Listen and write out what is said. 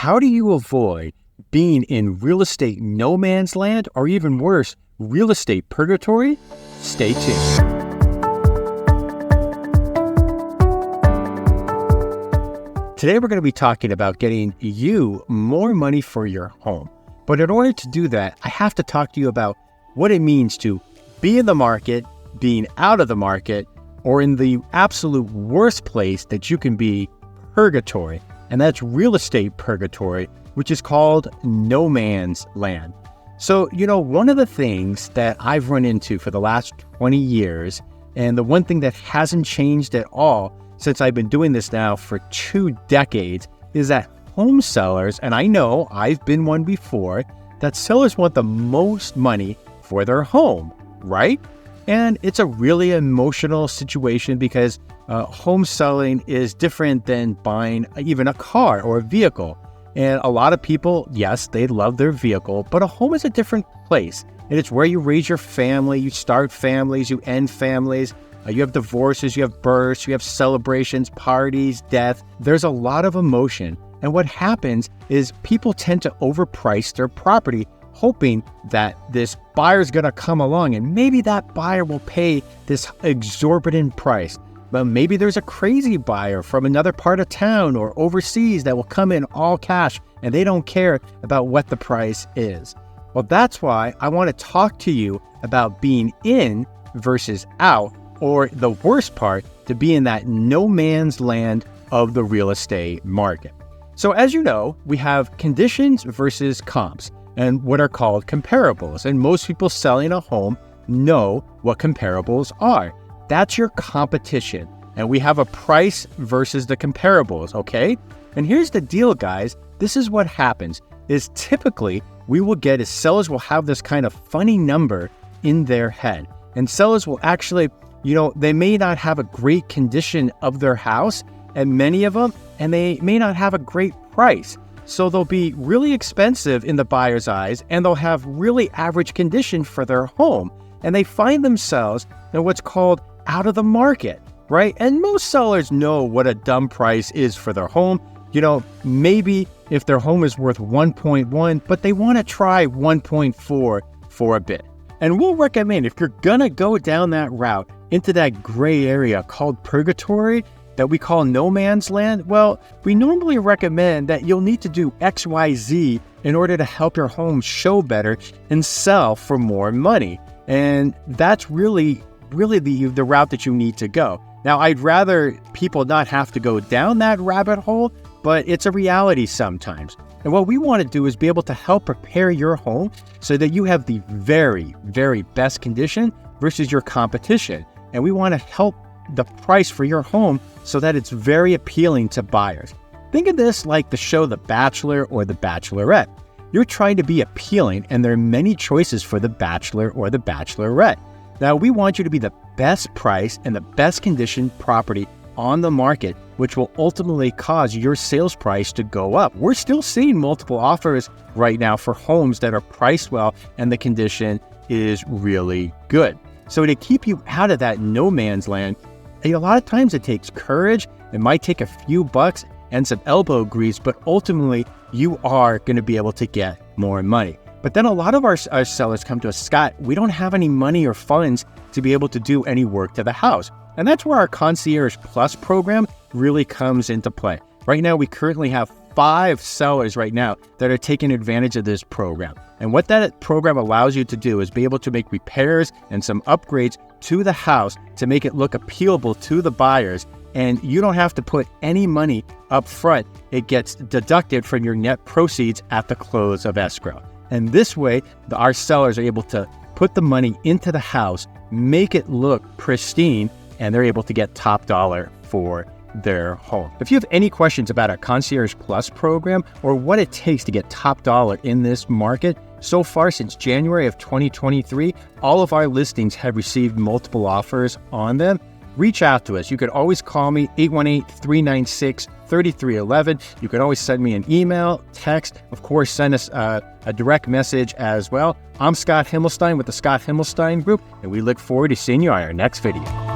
how do you avoid being in real estate no man's land, or even worse, real estate purgatory? Stay tuned. Today we're going to be talking about getting you more money for your home. But in order to do that, I have to talk to you about what it means to be in the market, being out of the market, or in the absolute worst place that you can be, purgatory. And that's real estate purgatory, which is called no man's land. So, one of the things that I've run into for the last 20 years, and the one thing that hasn't changed at all since I've been doing this now for 2 decades, is that home sellers, and I know I've been one before, that sellers want the most money for their home, right? And it's a really emotional situation because home selling is different than buying even a car or a vehicle. And a lot of people, yes, they love their vehicle, but a home is a different place. And it's where you raise your family, you start families, you end families. You have divorces, you have births, you have celebrations, parties, death. There's a lot of emotion. And what happens is people tend to overprice their property, hoping that this buyer's going to come along and maybe that buyer will pay this exorbitant price. But maybe there's a crazy buyer from another part of town or overseas that will come in all cash and they don't care about what the price is. Well, that's why I want to talk to you about being in versus out, or the worst part, to be in that no man's land of the real estate market. So as you know, we have conditions versus comps and what are called comparables. And most people selling a home know what comparables are. That's your competition. And we have a price versus the comparables, okay? And here's the deal, guys. This is what happens is typically sellers will have this kind of funny number in their head. And sellers will actually, they may not have a great condition of their house, and many of them, and they may not have a great price. So they'll be really expensive in the buyer's eyes, and they'll have really average condition for their home. And they find themselves in what's called out of the market, right? And most sellers know what a dumb price is for their home. Maybe if their home is worth 1.1, but they want to try 1.4 for a bit. And we'll recommend, if you're going to go down that route into that gray area called purgatory that we call no man's land, well, we normally recommend that you'll need to do X, Y, Z in order to help your home show better and sell for more money. And that's really the route that you need to go. Now, I'd rather people not have to go down that rabbit hole, but it's a reality sometimes. And what we want to do is be able to help prepare your home so that you have the very, very best condition versus your competition. And we want to help the price for your home so that it's very appealing to buyers. Think of this like the show The Bachelor or The Bachelorette. You're trying to be appealing, and there are many choices for the Bachelor or the Bachelorette. Now, we want you to be the best price and the best condition property on the market, which will ultimately cause your sales price to go up. We're still seeing multiple offers right now for homes that are priced well and the condition is really good. So to keep you out of that no man's land, a lot of times it takes courage. It might take a few bucks and some elbow grease, but ultimately you are going to be able to get more money. But then a lot of our sellers come to us, Scott, we don't have any money or funds to be able to do any work to the house. And that's where our Concierge Plus program really comes into play. Right now, we currently have 5 sellers right now that are taking advantage of this program. And what that program allows you to do is be able to make repairs and some upgrades to the house to make it look appealable to the buyers. And you don't have to put any money up front. It gets deducted from your net proceeds at the close of escrow. And this way, our sellers are able to put the money into the house, make it look pristine, and they're able to get top dollar for their home. If you have any questions about our Concierge Plus program or what it takes to get top dollar in this market, so far since January of 2023, all of our listings have received multiple offers on them. Reach out to us. You could always call me, 818-396-3311. You can always send me an email, text, of course, send us a direct message as well. I'm Scott Himelstein with the Scott Himelstein Group, and we look forward to seeing you on our next video.